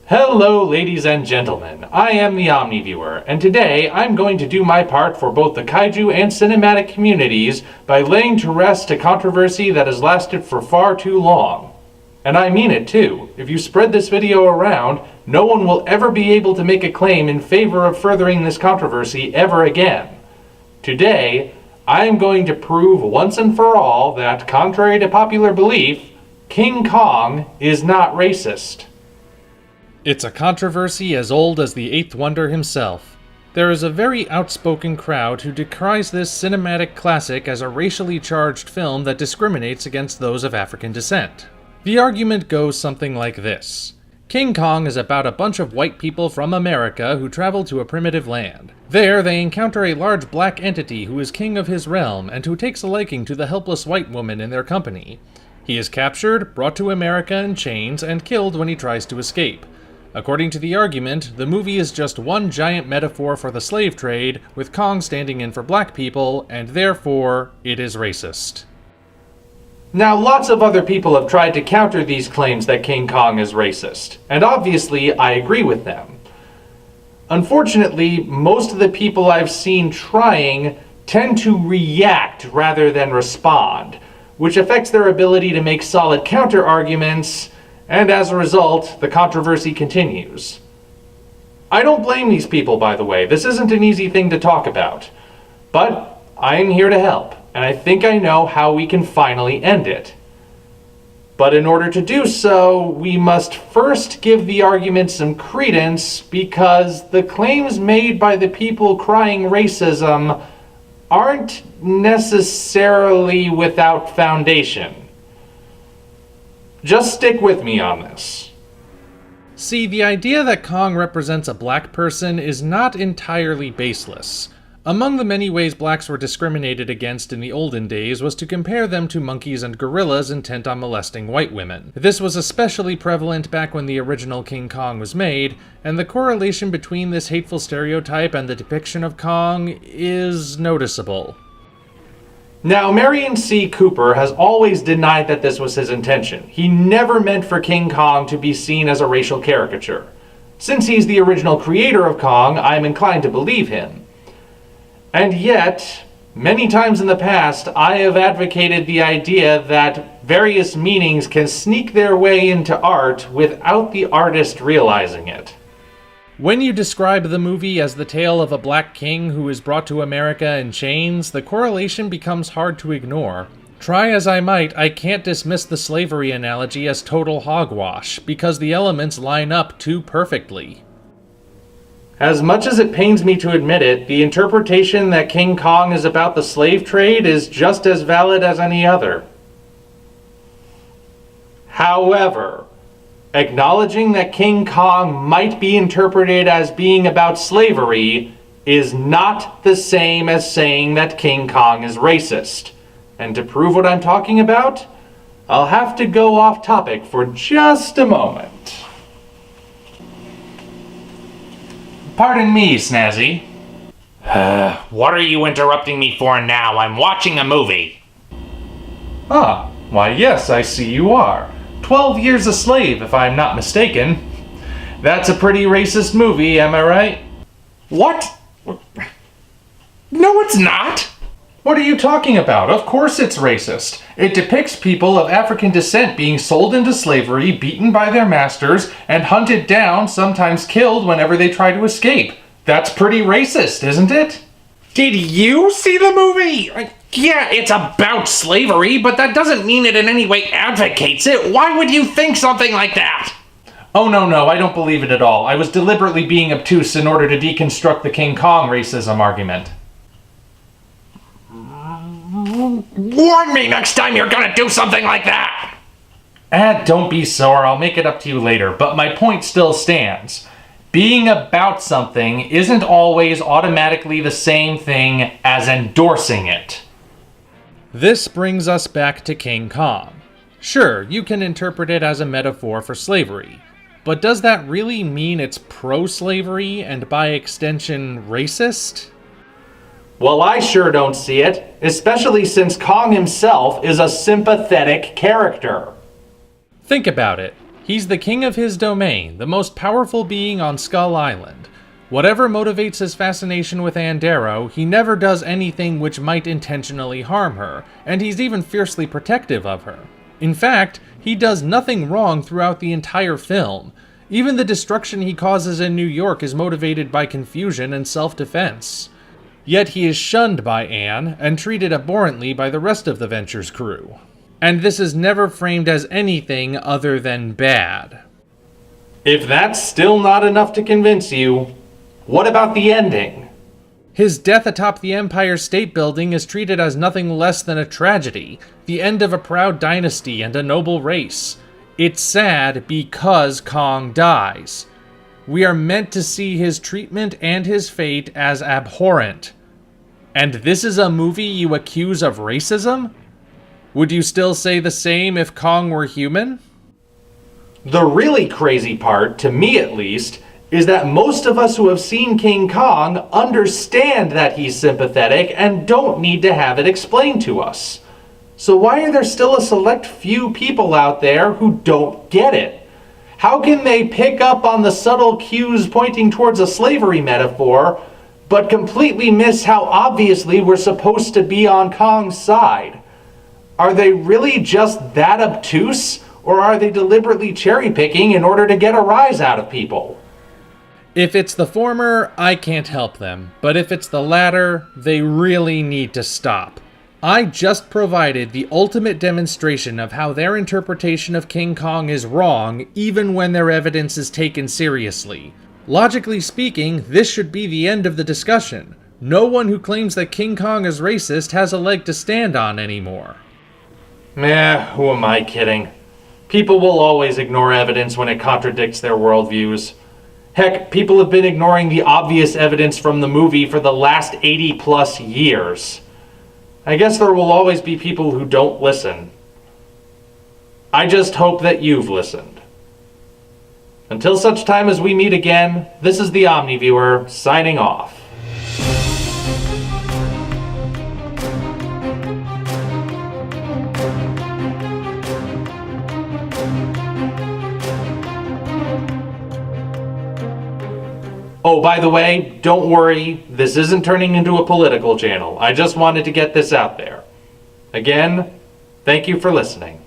Hello, ladies and gentlemen. I am the Omni viewer, and today I'm going to do my part for both the kaiju and cinematic communities by laying to rest a controversy that has lasted for far too long. And I mean it too. If you spread this video around, no one will ever be able to make a claim in favor of furthering this controversy ever again. Today, I am going to prove once and for all that, contrary to popular belief, King Kong is not racist. It's a controversy as old as the Eighth Wonder himself. There is a very outspoken crowd who decries this cinematic classic as a racially charged film that discriminates against those of African descent. The argument goes something like this. King Kong is about a bunch of white people from America who travel to a primitive land. There, they encounter a large black entity who is king of his realm and who takes a liking to the helpless white woman in their company. He is captured, brought to America in chains, and killed when he tries to escape. According to the argument, the movie is just one giant metaphor for the slave trade, with Kong standing in for black people, and therefore, it is racist. Now, lots of other people have tried to counter these claims that King Kong is racist, and obviously I agree with them. Unfortunately, most of the people I've seen trying tend to react rather than respond, which affects their ability to make solid counter-arguments, and as a result, the controversy continues. I don't blame these people, by the way. This isn't an easy thing to talk about. But I am here to help, and I think I know how we can finally end it. But in order to do so, we must first give the argument some credence, because the claims made by the people crying racism aren't necessarily without foundation. Just stick with me on this. See, the idea that Kong represents a black person is not entirely baseless. Among the many ways blacks were discriminated against in the olden days was to compare them to monkeys and gorillas intent on molesting white women. This was especially prevalent back when the original King Kong was made, and the correlation between this hateful stereotype and the depiction of Kong is noticeable. Now, Marion C. Cooper has always denied that this was his intention. He never meant for King Kong to be seen as a racial caricature. Since he's the original creator of Kong, I'm inclined to believe him. And yet, many times in the past, I have advocated the idea that various meanings can sneak their way into art without the artist realizing it. When you describe the movie as the tale of a black king who is brought to America in chains, the correlation becomes hard to ignore. Try as I might, I can't dismiss the slavery analogy as total hogwash, because the elements line up too perfectly. As much as it pains me to admit it, the interpretation that King Kong is about the slave trade is just as valid as any other. However, acknowledging that King Kong might be interpreted as being about slavery is not the same as saying that King Kong is racist. And to prove what I'm talking about, I'll have to go off topic for just a moment. Pardon me, Snazzy. What are you interrupting me for now? I'm watching a movie. Ah, why yes, I see you are. 12 Years a Slave, if I'm not mistaken. That's a pretty racist movie, am I right? What? No, it's not. What are you talking about? Of course it's racist. It depicts people of African descent being sold into slavery, beaten by their masters, and hunted down, sometimes killed whenever they try to escape. That's pretty racist, isn't it? Did you see the movie? Yeah, it's about slavery, but that doesn't mean it in any way advocates it. Why would you think something like that? Oh, no, I don't believe it at all. I was deliberately being obtuse in order to deconstruct the King Kong racism argument. Warn me next time you're gonna do something like that! Don't be sore, I'll make it up to you later, but my point still stands. Being about something isn't always automatically the same thing as endorsing it. This brings us back to King Kong. Sure, you can interpret it as a metaphor for slavery, but does that really mean it's pro-slavery and by extension racist? Well, I sure don't see it, especially since Kong himself is a sympathetic character. Think about it. He's the king of his domain, the most powerful being on Skull Island. Whatever motivates his fascination with Ann Darrow, he never does anything which might intentionally harm her, and he's even fiercely protective of her. In fact, he does nothing wrong throughout the entire film. Even the destruction he causes in New York is motivated by confusion and self-defense. Yet he is shunned by Anne and treated abhorrently by the rest of the Venture's crew. And this is never framed as anything other than bad. If that's still not enough to convince you, what about the ending? His death atop the Empire State Building is treated as nothing less than a tragedy, the end of a proud dynasty and a noble race. It's sad because Kong dies. We are meant to see his treatment and his fate as abhorrent. And this is a movie you accuse of racism? Would you still say the same if Kong were human? The really crazy part, to me at least, is that most of us who have seen King Kong understand that he's sympathetic and don't need to have it explained to us. So why are there still a select few people out there who don't get it? How can they pick up on the subtle cues pointing towards a slavery metaphor, but completely miss how obviously we're supposed to be on Kong's side? Are they really just that obtuse, or are they deliberately cherry-picking in order to get a rise out of people? If it's the former, I can't help them, but if it's the latter, they really need to stop. I just provided the ultimate demonstration of how their interpretation of King Kong is wrong, even when their evidence is taken seriously. Logically speaking, this should be the end of the discussion. No one who claims that King Kong is racist has a leg to stand on anymore. Meh, who am I kidding? People will always ignore evidence when it contradicts their worldviews. Heck, people have been ignoring the obvious evidence from the movie for the last 80 plus years. I guess there will always be people who don't listen. I just hope that you've listened. Until such time as we meet again, this is the Omni Viewer, signing off. Oh, by the way, don't worry, this isn't turning into a political channel. I just wanted to get this out there. Again, thank you for listening.